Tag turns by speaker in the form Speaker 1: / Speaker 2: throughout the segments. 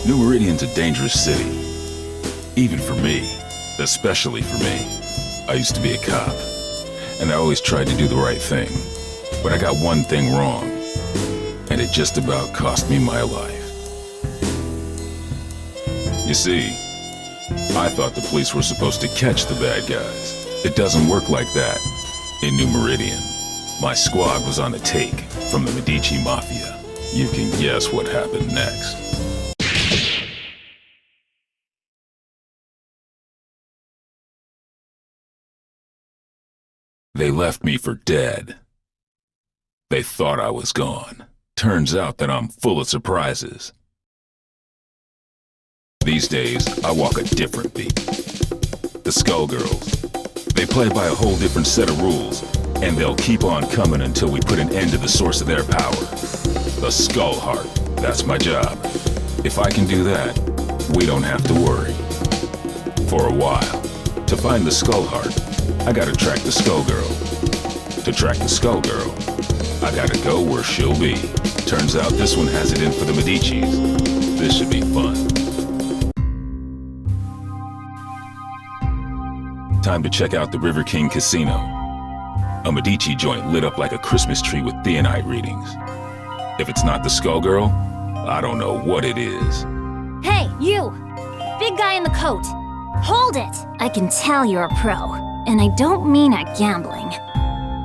Speaker 1: New Meridian's a dangerous city. Even for me. Especially for me. I used to be a cop. And I always tried to do the right thing. But I got one thing wrong. And it just about cost me my life. You see, I thought the police were supposed to catch the bad guys. It doesn't work like that. In New Meridian, my squad was on the take from the Medici Mafia. You can guess what happened next. They left me for dead. They thought I was gone. Turns out that I'm full of surprises. These days, I walk a different beat. The Skullgirls. They play by a whole different set of rules, and they'll keep on coming until we put an end to the source of their power. The Skull Heart. That's my job. If I can do that, we don't have to worry. For a while. To find the Skull Heart, I gotta track the Skullgirl. To track the Skullgirl, I gotta go where she'll be. Turns out this one has it in for the Medicis. This should be fun. Time to check out the River King Casino. A Medici joint lit up like a Christmas tree with theonite readings. If it's not the Skullgirl, I don't know what it is.
Speaker 2: Hey, you! Big guy in the coat! Hold it! I can tell you're a pro, and I don't mean at gambling.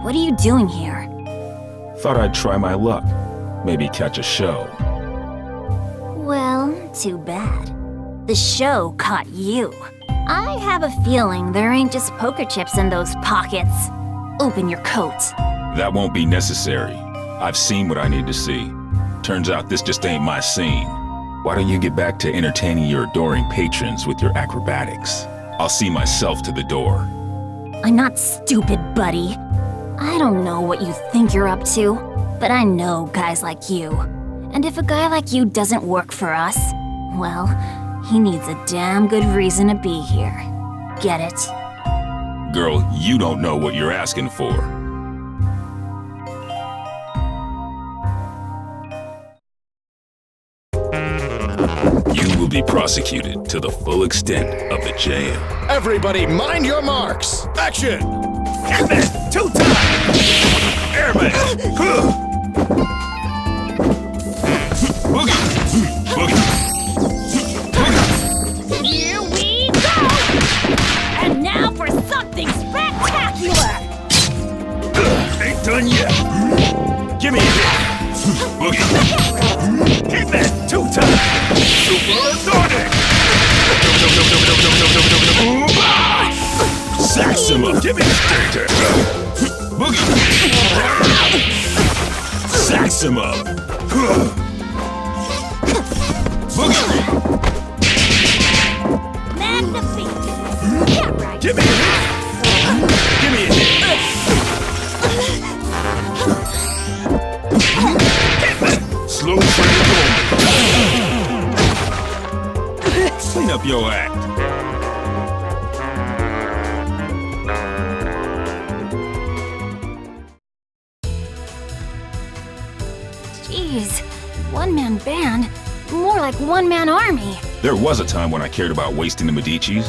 Speaker 2: What are you doing here?
Speaker 1: Thought I'd try my luck. Maybe catch a show.
Speaker 2: Well, too bad. The show caught you. I have a feeling there ain't just poker chips in those pockets. Open your coat.
Speaker 1: That won't be necessary. I've seen what I need to see. Turns out this just ain't my scene. Why don't you get back to entertaining your adoring patrons with your acrobatics? I'll see myself to the door.
Speaker 2: I'm not stupid, buddy. I don't know what you think you're up to, but I know guys like you. And if a guy like you doesn't work for us, well, he needs a damn good reason to be here. Get it?
Speaker 1: Girl, you don't know what you're asking for. You will be prosecuted to the full extent of the jail.
Speaker 3: Everybody mind your marks! Action!
Speaker 4: Airman! 2 times! Airman!
Speaker 1: Boogie! Boogie!
Speaker 2: Here we go! And now for something spectacular!
Speaker 4: Ain't done yet! Give me a hit! Boogie! Hit that 2 times! Supersonic!
Speaker 1: Sax him up!
Speaker 4: Give me the stator!
Speaker 1: Boogie! Sax him up! Boogie!
Speaker 2: Magnifique! Yeah, right.
Speaker 4: Give me a hit! Give me a hit! Hit that!
Speaker 1: Slow train going! Clean up your act!
Speaker 2: Jeez, one-man band? More like one-man army.
Speaker 1: There was a time when I cared about wasting the Medicis,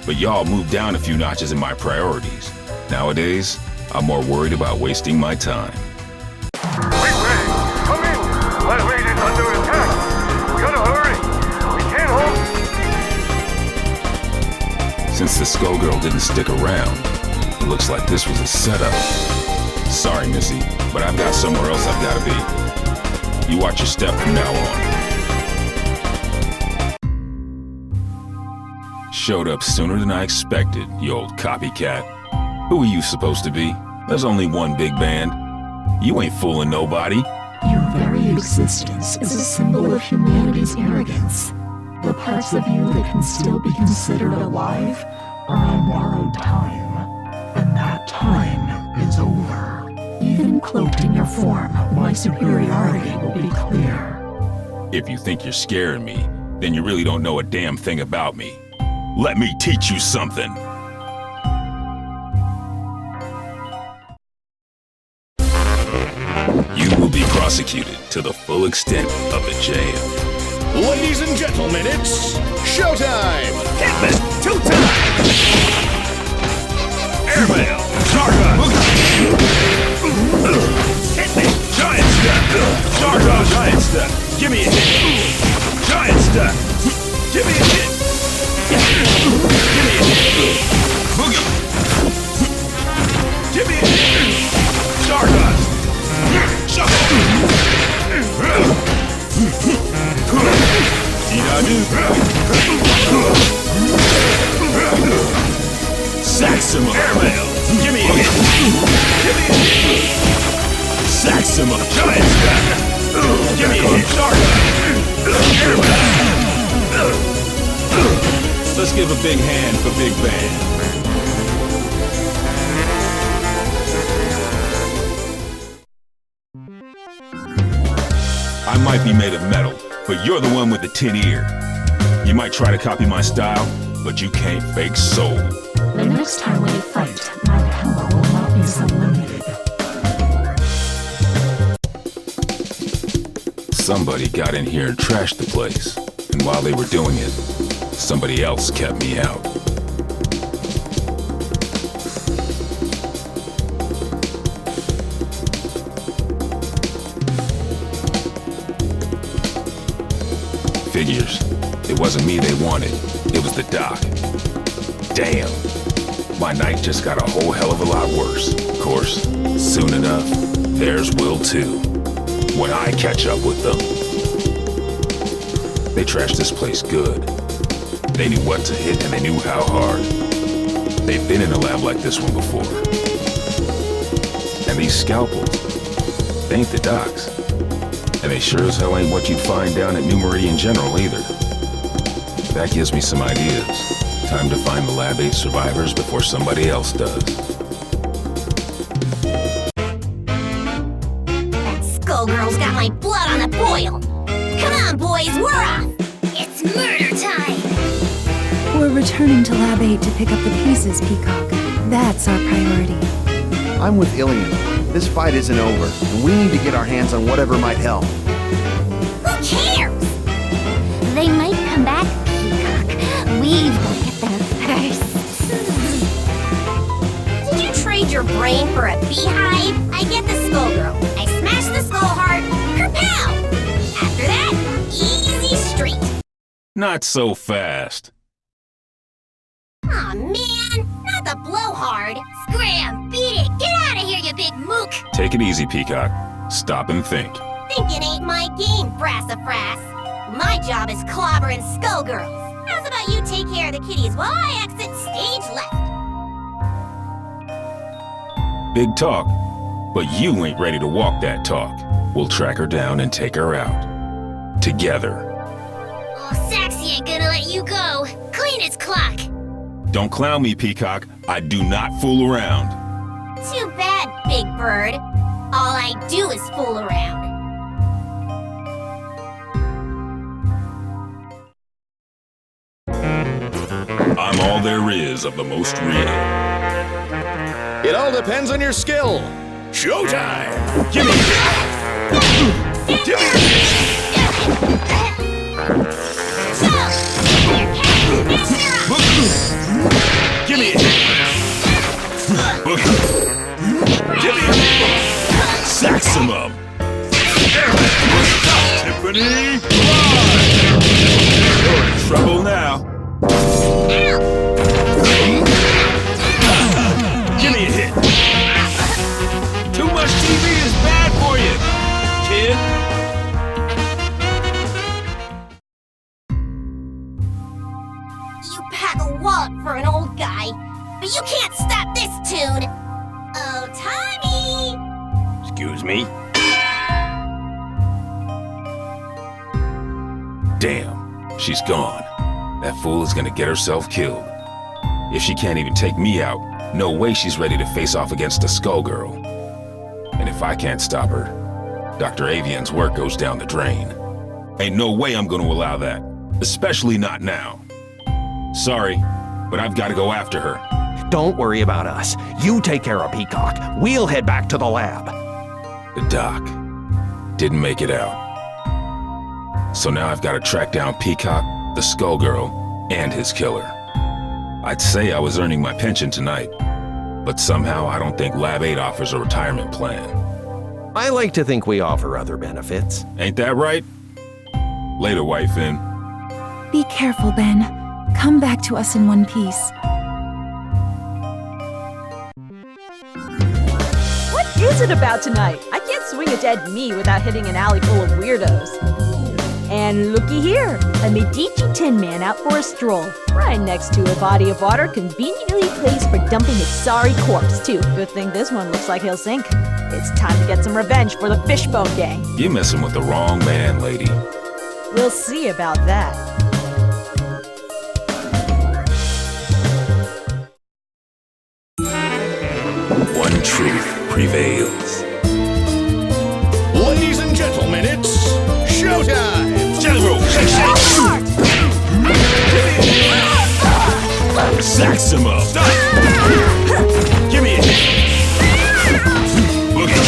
Speaker 1: but y'all moved down a few notches in my priorities. Nowadays, I'm more worried about wasting my time.
Speaker 5: Bigband, come in! Flat rate is under attack! We gotta hurry! We can't hold...
Speaker 1: Since the Skullgirl didn't stick around, it looks like this was a setup. Sorry, Missy, but I've got somewhere else I've gotta be. You watch your step from now on. Showed up sooner than I expected, you old copycat. Who are you supposed to be? There's only one big band. You ain't fooling nobody.
Speaker 6: Your very existence is a symbol of humanity's arrogance. The parts of you that can still be considered alive are on borrowed time. And that time is over. Even cloaked in your form, my superiority will be clear.
Speaker 1: If you think you're scaring me, then you really don't know a damn thing about me. Let me teach you something. You will be prosecuted to the full extent of the jail.
Speaker 3: Ladies and gentlemen, it's showtime!
Speaker 4: Hitman, 2 times! Airmail, Sargon! Hitman, giant step! Sargon, giant step! Give me a hit! Giant step! Give me a hit! Give me a hit! Boogie! Give me a hit! Sargon! Shuffle! Saxima! Airmail! Give me a hit! Give me a hit! Saxima! Giant step! Give me a hit! Sargon! Airmail!
Speaker 1: Let's give a big hand for Bigband. I might be made of metal, but you're the one with the tin ear. You might try to copy my style, but you can't fake soul.
Speaker 6: The next time we fight, my power will not be so limited.
Speaker 1: Somebody got in here and trashed the place, and while they were doing it, somebody else kept me out. Figures. It wasn't me they wanted. It was the doc. Damn. My night just got a whole hell of a lot worse. Of course, soon enough, theirs will too. When I catch up with them. They trashed this place good. They knew what to hit and they knew how hard. They've been in a lab like this one before. And these scalpels, they ain't the docs. And they sure as hell ain't what you'd find down at New Meridian General either. That gives me some ideas. Time to find the Lab 8 survivors before somebody else does.
Speaker 2: That Skullgirls got my blood on the boil. Come on, boys, we're off. It's murder time.
Speaker 7: We're returning to Lab 8 to pick up the pieces, Peacock. That's our priority.
Speaker 8: I'm with Ilian. This fight isn't over, and we need to get our hands on whatever might help.
Speaker 2: Who cares? They might come back, Peacock. We've got to get them first. Did you trade your brain for a beehive? I get the Skullgirl. I smash the skull heart. Kerpow! After that, easy street.
Speaker 1: Not so fast.
Speaker 2: Aw, man. Not the blowhard. Scram, beat it. Get out of here, you big mook.
Speaker 1: Take it easy, Peacock. Stop and think.
Speaker 2: Thinking ain't my game, Brassafrass. My job is clobbering Skullgirls. How's about you take care of the kitties while I exit stage left?
Speaker 1: Big talk, but you ain't ready to walk that talk. We'll track her down and take her out. Together.
Speaker 2: Oh, Saxy ain't gonna let you go. Clean his clock.
Speaker 1: Don't clown me, Peacock. I do not fool around.
Speaker 2: Too bad, Big Bird. All I do is fool around.
Speaker 1: I'm all there is of the most real.
Speaker 3: It all depends on your skill. Showtime!
Speaker 4: Give me a hit! Give me a hit! Give me a hit! Boogie! Give me a hit! Saximum! Tiffany! You're in trouble now. Give me a hit! Too much TV is bad for you, kid!
Speaker 2: You pack a wallop for an old guy, but you can't stop this tune. Oh, Tommy!
Speaker 4: Excuse me?
Speaker 1: Damn, she's gone. That fool is gonna get herself killed. If she can't even take me out, no way she's ready to face off against a Skullgirl. And if I can't stop her, Dr. Avian's work goes down the drain. Ain't no way I'm gonna allow that. Especially not now. Sorry, but I've gotta go after her.
Speaker 8: Don't worry about us. You take care of Peacock. We'll head back to the lab.
Speaker 1: The doc didn't make it out. So now I've got to track down Peacock, the Skullgirl, and his killer. I'd say I was earning my pension tonight, but somehow I don't think Lab 8 offers a retirement plan.
Speaker 9: I like to think we offer other benefits.
Speaker 1: Ain't that right? Later, White Finn.
Speaker 7: Be careful, Ben. Come back to us in one piece.
Speaker 10: What is it about tonight? I can't swing a dead me without hitting an alley full of weirdos. And looky here, a Medici Tin Man out for a stroll, right next to a body of water conveniently placed for dumping his sorry corpse, too. Good thing this one looks like he'll sink. It's time to get some revenge for the Fishbone Gang.
Speaker 1: You're messing with the wrong man, lady.
Speaker 10: We'll see about that.
Speaker 1: One truth prevails.
Speaker 3: Ladies and gentlemen, it's showtime!
Speaker 4: General, shake, Saximo, stop! Give me a hit! Boogie!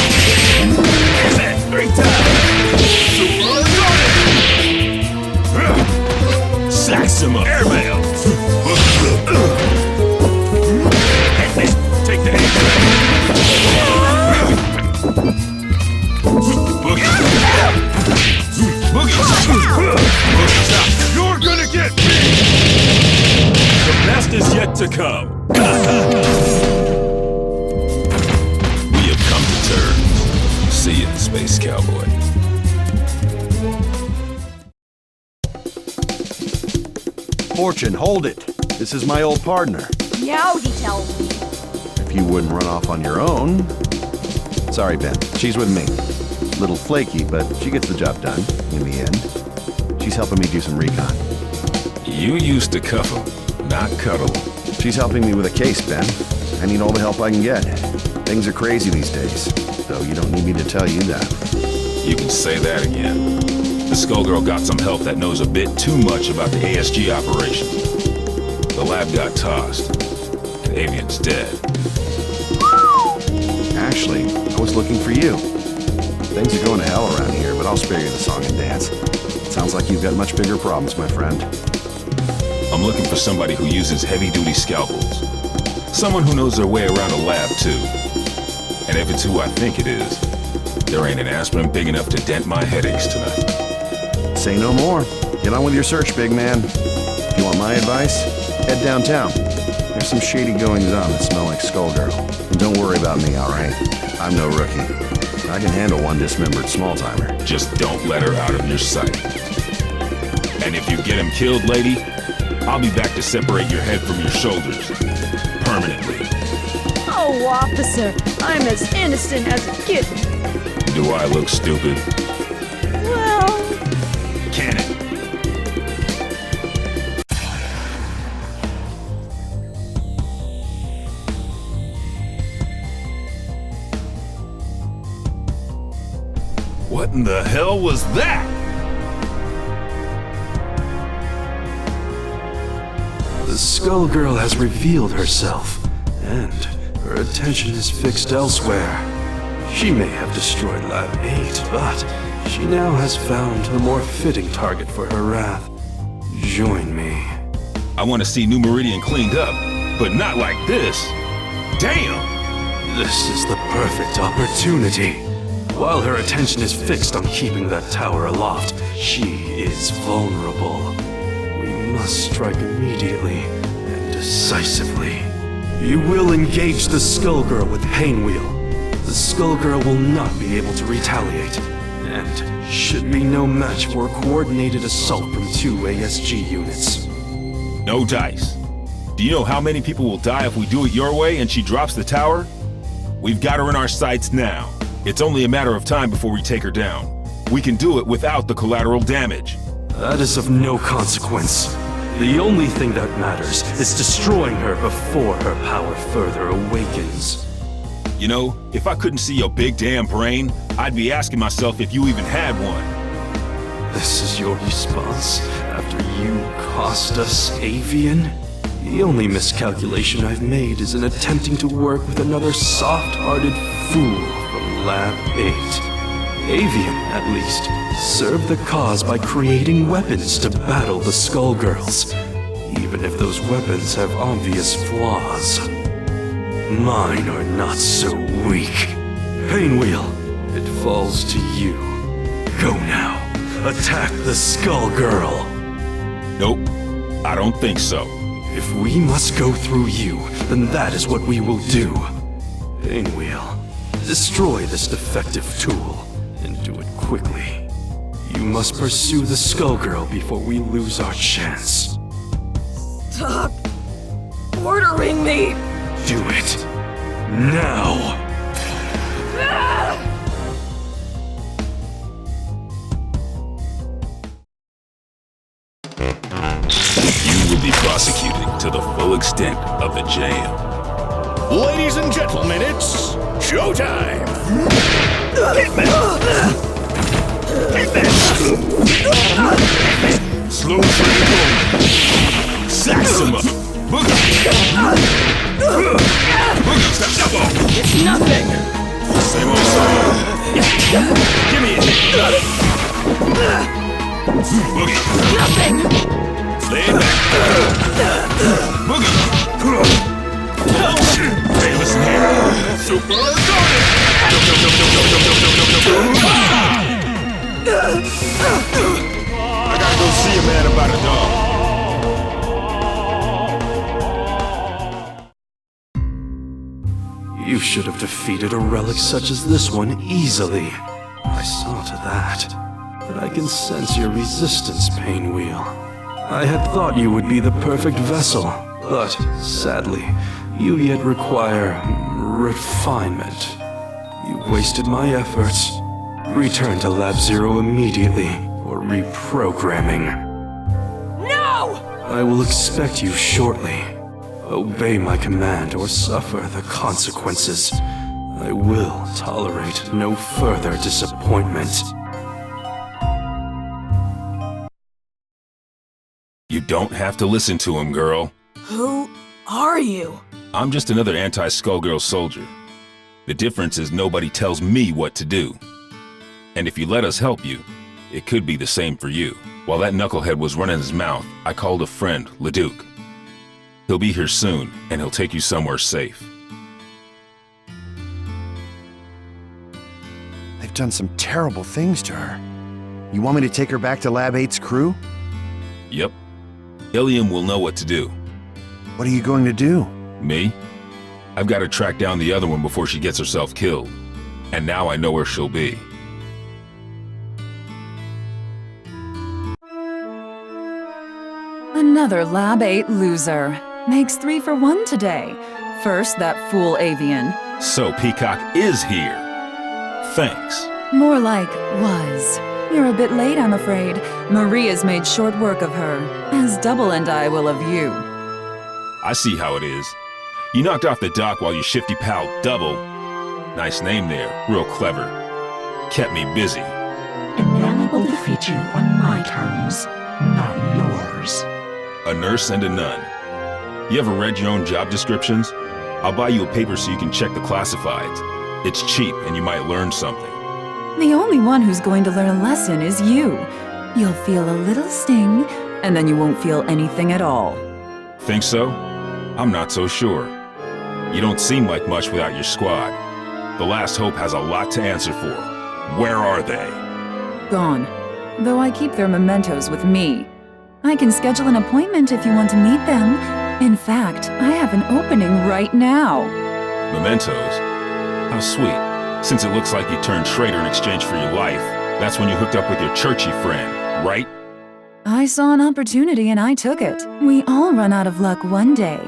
Speaker 4: Set, 3 times! Saximo, airmail! Take the hit! Boogie! Boogie! Stop! You're gonna get me! The best is yet to come.
Speaker 1: We have come to terms. See you, Space Cowboy.
Speaker 8: Fortune, hold it. This is my old partner.
Speaker 10: Meowdy tells me.
Speaker 8: If you wouldn't run off on your own... Sorry, Ben. She's with me. Little flaky, but she gets the job done, in the end. She's helping me do some recon.
Speaker 1: You used to cuff him, not cuddle.
Speaker 8: She's helping me with a case, Ben. I need all the help I can get. Things are crazy these days, though you don't need me to tell you that.
Speaker 1: You can say that again. The Skullgirl got some help that knows a bit too much about the ASG operation. The lab got tossed, and Avian's dead.
Speaker 8: Actually, I was looking for you. Things are going to hell around here, but I'll spare you the song and dance. Sounds like you've got much bigger problems, my friend.
Speaker 1: I'm looking for somebody who uses heavy-duty scalpels. Someone who knows their way around a lab, too. And if it's who I think it is, there ain't an aspirin big enough to dent my headaches tonight.
Speaker 8: Say no more. Get on with your search, big man. If you want my advice, head downtown. There's some shady goings-on that smell like Skullgirl. And don't worry about me, all right? I'm no rookie. I can handle one dismembered small-timer.
Speaker 1: Just don't let her out of your sight. And if you get him killed, lady, I'll be back to separate your head from your shoulders. Permanently.
Speaker 10: Oh, officer, I'm as innocent as a kitten.
Speaker 1: Do I look stupid?
Speaker 10: Well...
Speaker 1: Cannon.
Speaker 4: What in the hell was that?
Speaker 11: The Skullgirl has revealed herself, and her attention is fixed elsewhere. She may have destroyed Lab 8, but she now has found a more fitting target for her wrath. Join me.
Speaker 1: I want to see New Meridian cleaned up, but not like this. Damn!
Speaker 11: This is the perfect opportunity. While her attention is fixed on keeping that tower aloft, she is vulnerable. We must strike immediately and decisively. You will engage the Skullgirl with Painwheel. The Skullgirl will not be able to retaliate, and should be no match for a coordinated assault from 2 ASG units.
Speaker 1: No dice. Do you know how many people will die if we do it your way and she drops the tower? We've got her in our sights now. It's only a matter of time before we take her down. We can do it without the collateral damage.
Speaker 11: That is of no consequence. The only thing that matters is destroying her before her power further awakens.
Speaker 1: You know, if I couldn't see your big damn brain, I'd be asking myself if you even had one.
Speaker 11: This is your response after you cost us Avian? The only miscalculation I've made is in attempting to work with another soft-hearted fool from Lab 8. Avian, at least, served the cause by creating weapons to battle the Skullgirls, even if those weapons have obvious flaws. Mine are not so weak. Painwheel, it falls to you. Go now. Attack the Skullgirl.
Speaker 1: Nope, I don't think so.
Speaker 11: If we must go through you, then that is what we will do. Painwheel, destroy this defective tool, and do it quickly. You must pursue the Skullgirl before we lose our chance.
Speaker 10: Stop ordering me!
Speaker 11: Do it. Now!
Speaker 1: You will be prosecuted to the full extent of the jail.
Speaker 3: Ladies and gentlemen, it's showtime!
Speaker 1: Slow trigger. Saxima. Boogie. Boogie, step double.
Speaker 10: It's nothing!
Speaker 1: Same old song. Give me a hit. Boogie.
Speaker 10: Nothing!
Speaker 1: Lay back. Boogie. Hey, listen here. Super Sonic. I gotta go see a man about a
Speaker 11: dog. You should have defeated a relic such as this one easily. I saw to that. But I can sense your resistance, Painwheel. I had thought you would be the perfect vessel, but sadly, you yet require refinement. You wasted my efforts. Return to Lab Zero immediately, or reprogramming.
Speaker 10: No!
Speaker 11: I will expect you shortly. Obey my command or suffer the consequences. I will tolerate no further disappointment.
Speaker 1: You don't have to listen to him, girl.
Speaker 10: Who are you?
Speaker 1: I'm just another anti-Skullgirl soldier. The difference is nobody tells me what to do. And if you let us help you, it could be the same for you. While that knucklehead was running his mouth, I called a friend, Leduc. He'll be here soon, and he'll take you somewhere safe.
Speaker 8: They've done some terrible things to her. You want me to take her back to Lab 8's crew?
Speaker 1: Yep. Ilium will know what to do.
Speaker 8: What are you going to do?
Speaker 1: Me? I've got to track down the other one before she gets herself killed. And now I know where she'll be.
Speaker 12: Another Lab 8 loser. Makes 3 for 1 today. First, that fool Avian.
Speaker 1: So Peacock is here. Thanks.
Speaker 12: More like was. You're a bit late, I'm afraid. Maria's made short work of her, as Double and I will of you.
Speaker 1: I see how it is. You knocked off the dock while your shifty pal Double, nice name there, real clever, kept me busy.
Speaker 6: And now I will defeat you on my terms, not yours.
Speaker 1: A nurse and a nun. You ever read your own job descriptions? I'll buy you a paper so you can check the classifieds. It's cheap and you might learn something.
Speaker 12: The only one who's going to learn a lesson is you. You'll feel a little sting, and then you won't feel anything at all.
Speaker 1: Think so? I'm not so sure. You don't seem like much without your squad. The Last Hope has a lot to answer for. Where are they?
Speaker 12: Gone. Though I keep their mementos with me. I can schedule an appointment if you want to meet them. In fact, I have an opening right now.
Speaker 1: Mementos? How sweet. Since it looks like you turned traitor in exchange for your life, that's when you hooked up with your churchy friend, right?
Speaker 12: I saw an opportunity and I took it. We all run out of luck one day.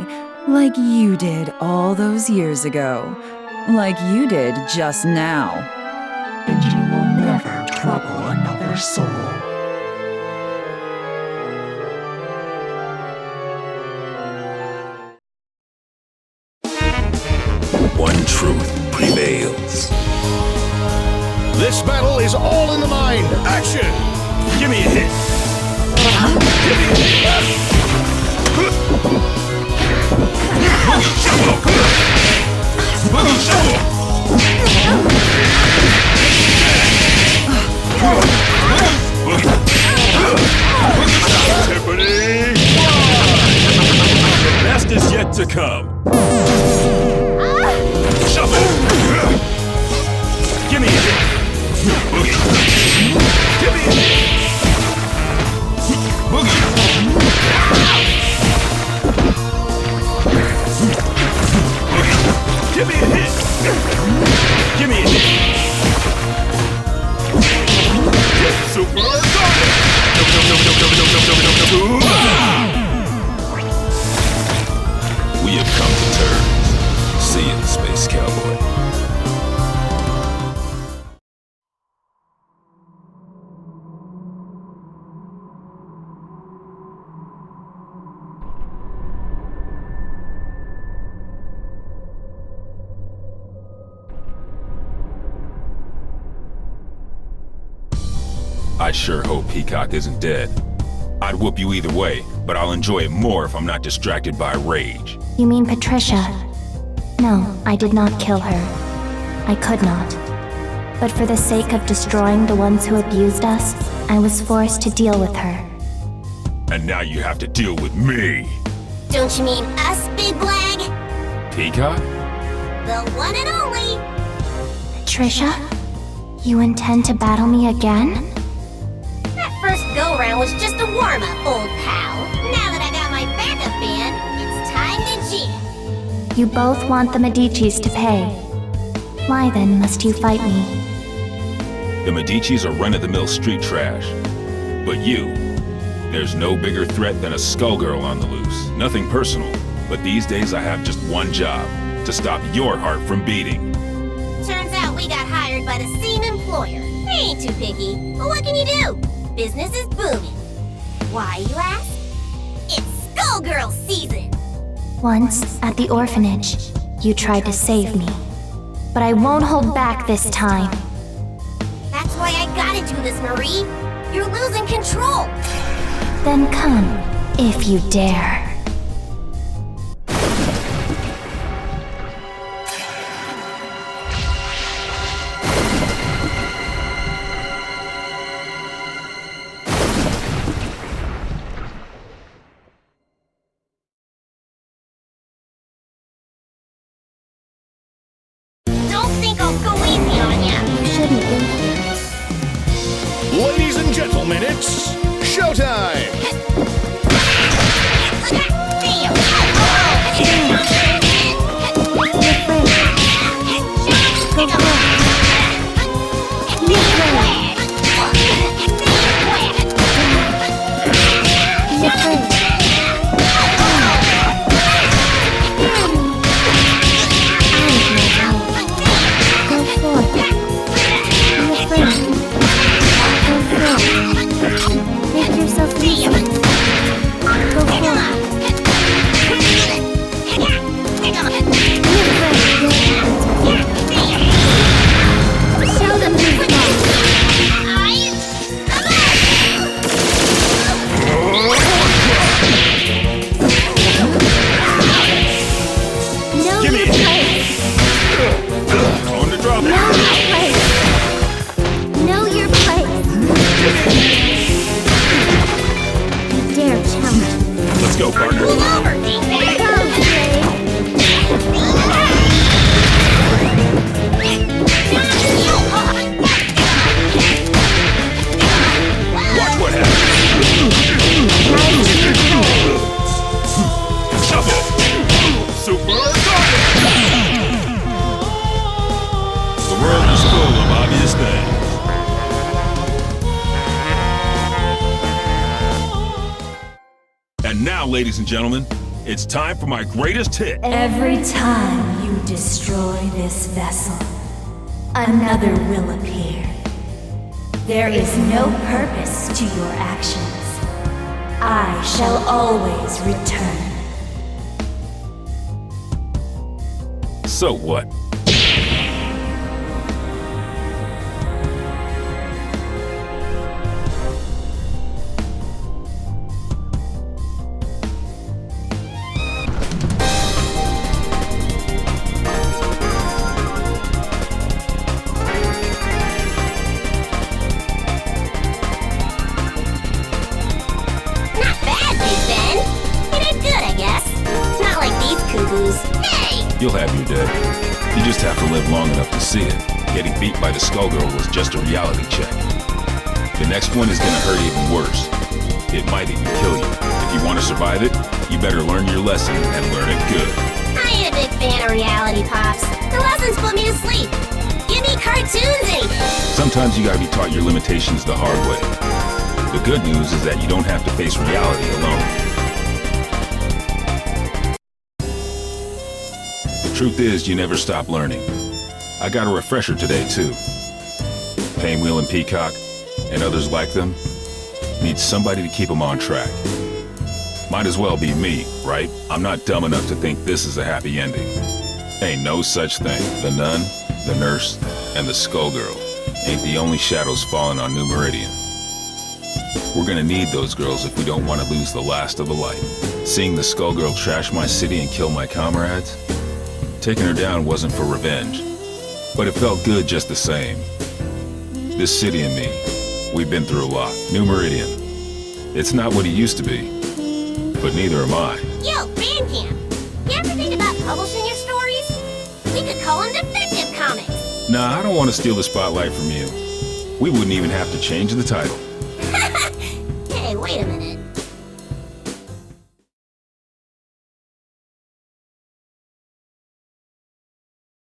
Speaker 12: Like you did all those years ago. Like you did just now.
Speaker 6: And you will never trouble another soul.
Speaker 1: One truth prevails.
Speaker 3: This battle is all in the mind. Action!
Speaker 4: Give me a hit.
Speaker 3: Give me a hit!
Speaker 4: Boogie shuffle. Boogie shuffle.
Speaker 1: We have come to terms. See you, Space Cowboy. I sure hope Peacock isn't dead. I'd whoop you either way, but I'll enjoy it more if I'm not distracted by rage.
Speaker 2: You mean Patricia? No, I did not kill her. I could not. But for the sake of destroying the ones who abused us, I was forced to deal with her.
Speaker 1: And now you have to deal with me.
Speaker 13: Don't you mean us, Big Blag?
Speaker 1: Peacock?
Speaker 13: The one and only.
Speaker 2: Patricia? You intend to battle me again?
Speaker 13: That first go-round was just a warm-up, old pal. Now that I got my backup band, it's time to jam.
Speaker 2: You both want the Medicis to pay. Why then must you fight me?
Speaker 1: The Medicis are run-of-the-mill street trash. But you, there's no bigger threat than a Skullgirl on the loose. Nothing personal, but these days I have just one job, to stop your heart from beating.
Speaker 13: Turns out we got hired by the same employer. They ain't too picky, but what can you do? Business is booming. Why, you ask? It's Skullgirl season!
Speaker 2: Once, at the orphanage, you tried to save me. But I won't hold back this time.
Speaker 13: That's why I gotta do this, Marie. You're losing control.
Speaker 2: Then come, if you dare.
Speaker 3: Ladies and gentlemen, it's showtime!
Speaker 1: Let's go, partner.
Speaker 13: Move over,
Speaker 1: Watch what happens. Shuffle. Super target. The world is full of obvious things. And now, ladies and gentlemen, it's time for my greatest hit.
Speaker 14: Every time you destroy this vessel, another will appear. There is no purpose to your actions. I shall always return.
Speaker 1: So what? You'll have your day. You just have to live long enough to see it. Getting beat by the Skullgirl was just a reality check. The next one is gonna hurt even worse. It might even kill you. If you want to survive it, you better learn your lesson and learn it good.
Speaker 13: I ain't a big fan of reality pops. The lessons put me to sleep. Give me any cartoons anything.
Speaker 1: Sometimes you gotta be taught your limitations the hard way. The good news is that you don't have to face reality alone. Truth is, you never stop learning. I got a refresher today, too. Painwheel and Peacock, and others like them, need somebody to keep them on track. Might as well be me, right? I'm not dumb enough to think this is a happy ending. Ain't no such thing. The nun, the nurse, and the Skullgirl ain't the only shadows falling on New Meridian. We're gonna need those girls if we don't want to lose the last of the light. Seeing the Skullgirl trash my city and kill my comrades? Taking her down wasn't for revenge, but it felt good just the same. This city and me, we've been through a lot. New Meridian, it's not what it used to be, but neither am I.
Speaker 13: Yo, Bandcamp, you ever think about publishing your stories? We could call them Defective Comics.
Speaker 1: Nah, I don't want to steal the spotlight from you. We wouldn't even have to change the title.
Speaker 13: Hey, wait a minute.